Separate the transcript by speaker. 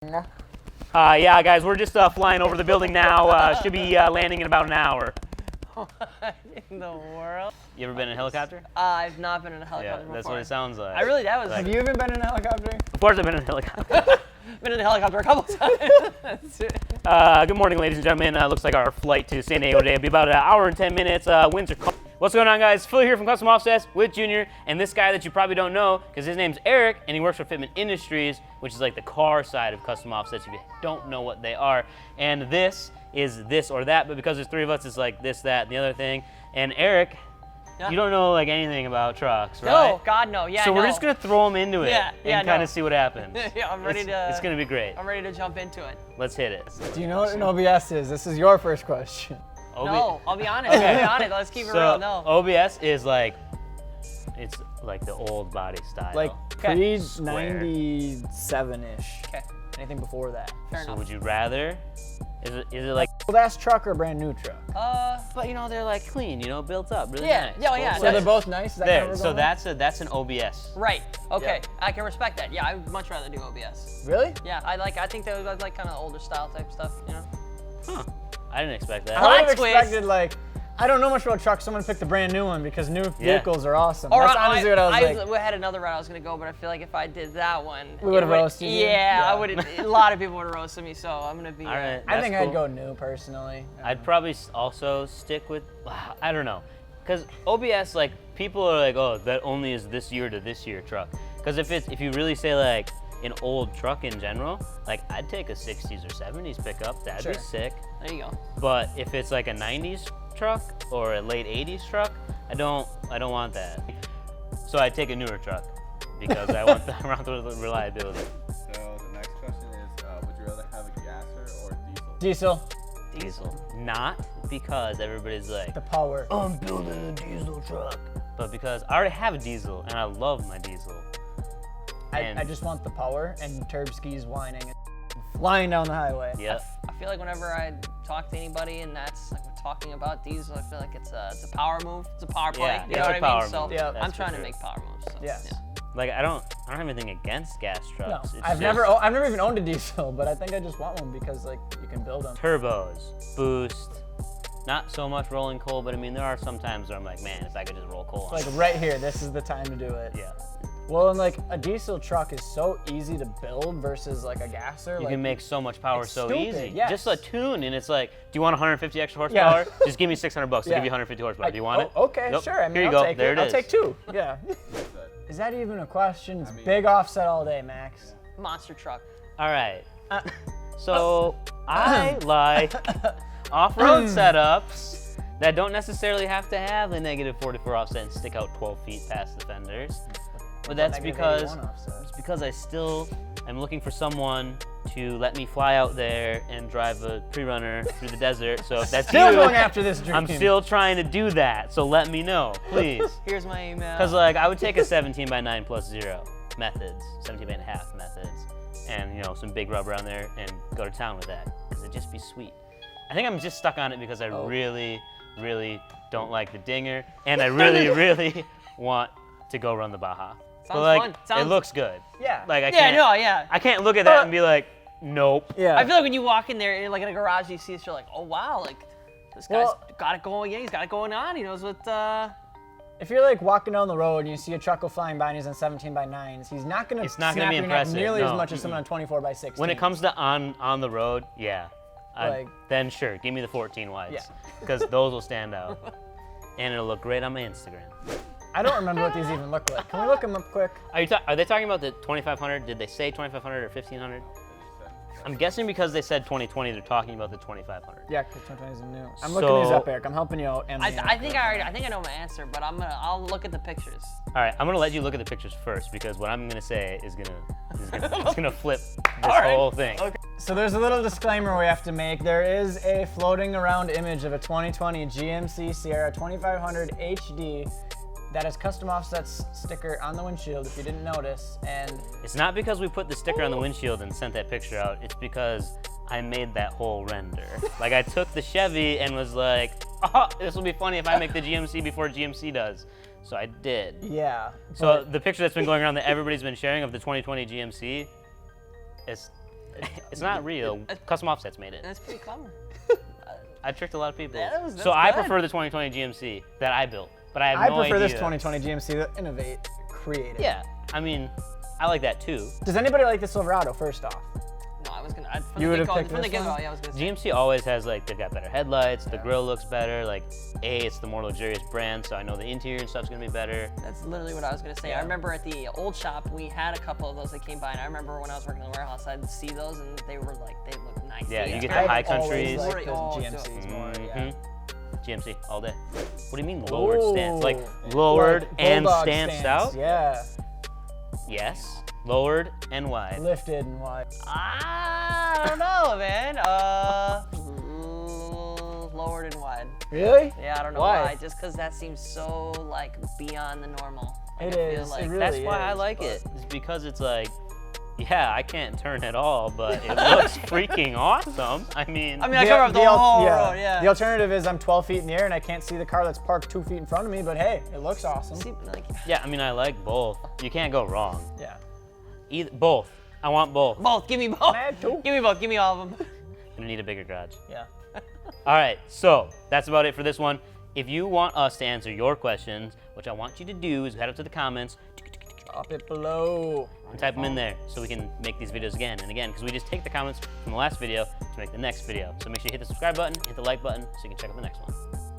Speaker 1: Yeah, guys, we're just flying over the building now. Should be landing in about an hour.
Speaker 2: What in the world?
Speaker 1: You ever been in a helicopter?
Speaker 2: I've not been in a helicopter before.
Speaker 1: That's what it sounds like.
Speaker 3: Have you even been in a helicopter?
Speaker 1: Of course I've been in a helicopter.
Speaker 2: Been in a helicopter a couple times.
Speaker 1: Good morning, ladies and gentlemen. Looks like our flight to San Diego today will be about an hour and 10 minutes. Winds are cold. What's going on, guys? Phil here from Custom Offsets with Junior, and this guy that you probably don't know, because his name's Erik, and he works for Fitment Industries, which is like the car side of Custom Offsets if you don't know what they are. And this is this or that, but because there's three of us, it's like this, that, and the other thing. And Erik, you don't know like anything about trucks, right?
Speaker 2: No, God, no. Yeah,
Speaker 1: so we're just gonna throw him into it and kind of see what happens.
Speaker 2: Yeah, I'm ready to.
Speaker 1: It's gonna be great.
Speaker 2: I'm ready to jump into it.
Speaker 1: Let's hit it.
Speaker 3: Do you know what an OBS is? This is your first question.
Speaker 2: No, I'll be honest.
Speaker 1: Okay.
Speaker 2: I'll be honest. Let's keep it real. No.
Speaker 1: OBS is like, it's like the old body style.
Speaker 3: Like pre-97-ish.
Speaker 2: Okay.
Speaker 3: Anything before that.
Speaker 2: Fair
Speaker 1: So
Speaker 2: enough.
Speaker 1: would you rather? Is it like?
Speaker 3: Old ass truck or a brand new truck?
Speaker 1: But you know they're like clean, you know, built up, really
Speaker 2: Yeah,
Speaker 1: nice.
Speaker 2: yeah, yeah.
Speaker 3: So they're both nice. Is that
Speaker 1: There.
Speaker 3: kind of
Speaker 1: So that's an OBS.
Speaker 2: Right. Okay.
Speaker 3: Yeah.
Speaker 2: I can respect that. Yeah, I'd much rather do OBS.
Speaker 3: Really?
Speaker 2: Yeah, I think that was like kind of older style type stuff. You know.
Speaker 1: Huh. I didn't expect that.
Speaker 3: I would have
Speaker 2: Plot twist.
Speaker 3: expected like, I don't know much about trucks. Someone picked a brand new one because new vehicles are awesome.
Speaker 2: Or
Speaker 3: That's honestly what I was like.
Speaker 2: I had another route I was gonna go, but I feel like if I did that one,
Speaker 3: We would've roasted you?
Speaker 2: Yeah,
Speaker 3: Yeah.
Speaker 2: I would. A lot of people would have roasted me, so I'm gonna be.
Speaker 1: All right.
Speaker 3: I think
Speaker 1: that's
Speaker 3: I'd
Speaker 1: cool.
Speaker 3: go new personally.
Speaker 1: I'd probably also stick with, I don't know, because OBS, like, people are like, oh, that only is this year to this year truck. Because if you really say like an old truck in general, like I'd take a 60s or 70s pickup, that'd be sick.
Speaker 2: There you go.
Speaker 1: But if it's like a 90s truck or a late 80s truck, I don't want that. So I'd take a newer truck because I want the reliability.
Speaker 4: So the next question is, would you rather have a gasser or
Speaker 3: Diesel.
Speaker 1: Diesel. Not because everybody's like,
Speaker 3: The power.
Speaker 1: I'm building a diesel truck. But because I already have a diesel and I love my diesel.
Speaker 3: I just want the power and turb skis whining and flying down the highway.
Speaker 1: Yep.
Speaker 2: I feel like whenever I talk to anybody and that's like we're talking about diesel, I feel like it's a power move. It's a power play.
Speaker 1: Yeah,
Speaker 2: you know
Speaker 1: it's
Speaker 2: what
Speaker 1: a
Speaker 2: I
Speaker 1: power
Speaker 2: mean? So
Speaker 1: move.
Speaker 3: Yeah,
Speaker 2: I'm
Speaker 1: that's
Speaker 2: trying
Speaker 1: for
Speaker 2: to
Speaker 1: sure.
Speaker 2: make power moves. So,
Speaker 3: Yes.
Speaker 2: Yeah.
Speaker 1: Like I don't have anything against gas trucks. It's
Speaker 3: I've
Speaker 1: just
Speaker 3: never even owned a diesel, but I think I just want one because like you can build them.
Speaker 1: turbos, boost, not so much rolling coal, but I mean there are some times where I'm like, man, if I could just roll coal on
Speaker 3: Like
Speaker 1: it.
Speaker 3: right here, this is the time to do it.
Speaker 1: Yeah.
Speaker 3: Well, and like a diesel truck is so easy to build versus like a gasser.
Speaker 1: You
Speaker 3: like,
Speaker 1: can make so much power
Speaker 3: it's
Speaker 1: so
Speaker 3: stupid,
Speaker 1: easy.
Speaker 3: yes.
Speaker 1: Just a tune, and it's like, do you want 150 extra horsepower?
Speaker 3: Yeah.
Speaker 1: Just give me $600 bucks. I'll
Speaker 3: Yeah.
Speaker 1: give you 150 horsepower.
Speaker 3: like,
Speaker 1: Do you want it?
Speaker 3: Okay,
Speaker 1: Nope.
Speaker 3: sure. I mean,
Speaker 1: Here you
Speaker 3: I'll
Speaker 1: go.
Speaker 3: take
Speaker 1: There
Speaker 3: it.
Speaker 1: it
Speaker 3: I'll
Speaker 1: is.
Speaker 3: take two. Yeah. Is that even a question? It's big offset all day, Max.
Speaker 2: Monster truck.
Speaker 1: All right. So I like off-road setups that don't necessarily have to have the -44 offset and stick out 12 feet past the fenders. But that's
Speaker 3: Negative
Speaker 1: because
Speaker 3: 81 offset.
Speaker 1: it's because I still am looking for someone to let me fly out there and drive a pre-runner through the desert. So if that's
Speaker 3: Still
Speaker 1: you,
Speaker 3: going after this dream.
Speaker 1: I'm still trying to do that. So let me know, please.
Speaker 2: Here's my email.
Speaker 1: Because like I would take a 17x9 plus 0 methods, 17.5 methods, and you know some big rubber on there and go to town with that because it'd just be sweet. I think I'm just stuck on it because I really don't like the dinger, and I really want to go run the Baja.
Speaker 2: Sounds
Speaker 1: but like
Speaker 2: fun. Sounds-
Speaker 1: it looks good.
Speaker 3: Yeah.
Speaker 1: Like I
Speaker 2: Yeah,
Speaker 1: can't.
Speaker 2: no, yeah.
Speaker 1: I can't look at that and be like, nope.
Speaker 3: Yeah.
Speaker 2: I feel like when you walk in there, like in a garage, you see it, you're like, oh wow, like this guy's
Speaker 3: Well-
Speaker 2: got it going. Yeah, he's got it going on. He knows what.
Speaker 3: If you're like walking down the road and you see a truck go flying by and he's on 17x9s, he's not gonna
Speaker 1: It's not
Speaker 3: snap
Speaker 1: gonna be
Speaker 3: your neck
Speaker 1: impressive,
Speaker 3: nearly as
Speaker 1: no.
Speaker 3: much as someone on 24x16.
Speaker 1: When it comes to on the road, yeah.
Speaker 3: Like-
Speaker 1: then sure, give me the 14 wides.
Speaker 3: Yeah.
Speaker 1: Because those will stand out. And it'll look great on my Instagram.
Speaker 3: I don't remember what these even look like. Can we look them up quick?
Speaker 1: Are they talking about the 2500? Did they say 2500 or 1500? I'm guessing because they said 2020, they're talking about the 2500.
Speaker 3: Yeah, because 2020 is new. I'm looking these
Speaker 1: So-
Speaker 3: up, Eric. I'm helping you out. And
Speaker 2: I think I know my answer, but I'll look at the pictures.
Speaker 1: All right, I'm gonna let you look at the pictures first because what I'm gonna say is gonna flip this
Speaker 2: right.
Speaker 1: whole thing.
Speaker 2: Okay.
Speaker 3: So there's a little disclaimer we have to make. There is a floating around image of a 2020 GMC Sierra 2500 HD that has custom offsets sticker on the windshield, if you didn't notice. And
Speaker 1: It's not because we put the sticker on the windshield and sent that picture out. It's because I made that whole render. Like I took the Chevy and was like, oh, this will be funny if I make the GMC before GMC does. So I did.
Speaker 3: yeah.
Speaker 1: So the picture that's been going around that everybody's been sharing of the 2020 GMC, it's It's not real. Custom Offsets made it.
Speaker 2: That's pretty clever.
Speaker 1: I tricked a lot of people.
Speaker 2: Yeah, that's
Speaker 1: so I
Speaker 2: good.
Speaker 1: prefer the 2020 GMC that I built, but I have
Speaker 3: I
Speaker 1: no
Speaker 3: prefer
Speaker 1: idea.
Speaker 3: this 2020 GMC that innovate, creative.
Speaker 1: Yeah, I mean, I like that too.
Speaker 3: Does anybody like the Silverado? First off,
Speaker 2: No, I was gonna.
Speaker 3: You would've
Speaker 2: from
Speaker 3: picked
Speaker 2: the
Speaker 3: this
Speaker 2: get-go,
Speaker 3: one?
Speaker 2: yeah, I was gonna say.
Speaker 1: GMC always has like, they've got better headlights, the grill looks better, like it's the more luxurious brand, so I know the interior and stuff's gonna be better.
Speaker 2: That's literally what I was gonna say. I
Speaker 3: Yeah.
Speaker 2: remember at the old shop, we had a couple of those that came by, and I remember when I was working in the warehouse, I'd see those, and they were like, they look nice.
Speaker 1: Yeah,
Speaker 2: They
Speaker 1: you get
Speaker 2: exterior-
Speaker 1: the high
Speaker 3: I've always
Speaker 1: countries.
Speaker 3: liked the
Speaker 2: Oh,
Speaker 3: GMCs more. Yeah.
Speaker 1: Mhm. GMC all day. What do you mean lowered stance? Like
Speaker 3: Ooh.
Speaker 1: lowered
Speaker 3: Like
Speaker 1: and
Speaker 3: bulldog
Speaker 1: stanced out?
Speaker 3: Yeah,
Speaker 1: Yes. Lowered and wide.
Speaker 3: lifted and wide.
Speaker 2: I don't know, man. Lowered and wide.
Speaker 3: Really?
Speaker 2: Yeah, I don't know
Speaker 3: Why?
Speaker 2: why. Just because that seems so like beyond the normal. Like,
Speaker 3: It
Speaker 2: I feel
Speaker 3: is.
Speaker 2: like
Speaker 3: It really
Speaker 1: That's why I
Speaker 3: is,
Speaker 1: like
Speaker 3: but-
Speaker 1: it. It's because it's like, yeah, I can't turn at all, but it looks freaking awesome. I mean,
Speaker 2: I cover up the whole road,
Speaker 3: The alternative is I'm 12 feet in the air and I can't see the car that's parked 2 feet in front of me, but hey, it looks awesome.
Speaker 2: See, like,
Speaker 1: yeah, I mean, I like both. You can't go wrong.
Speaker 3: Yeah.
Speaker 1: Either both. I want both.
Speaker 2: both. Give me both.
Speaker 3: Mad too.
Speaker 2: Give me both. Give me all of them.
Speaker 1: Gonna need a bigger garage.
Speaker 3: Yeah.
Speaker 1: All right, so that's about it for this one. If you want us to answer your questions, what I want you to do is head up to the comments
Speaker 3: Drop it below.
Speaker 1: and type them in there so we can make these videos again and again, because we just take the comments from the last video to make the next video. So make sure you hit the subscribe button, hit the like button so you can check out the next one.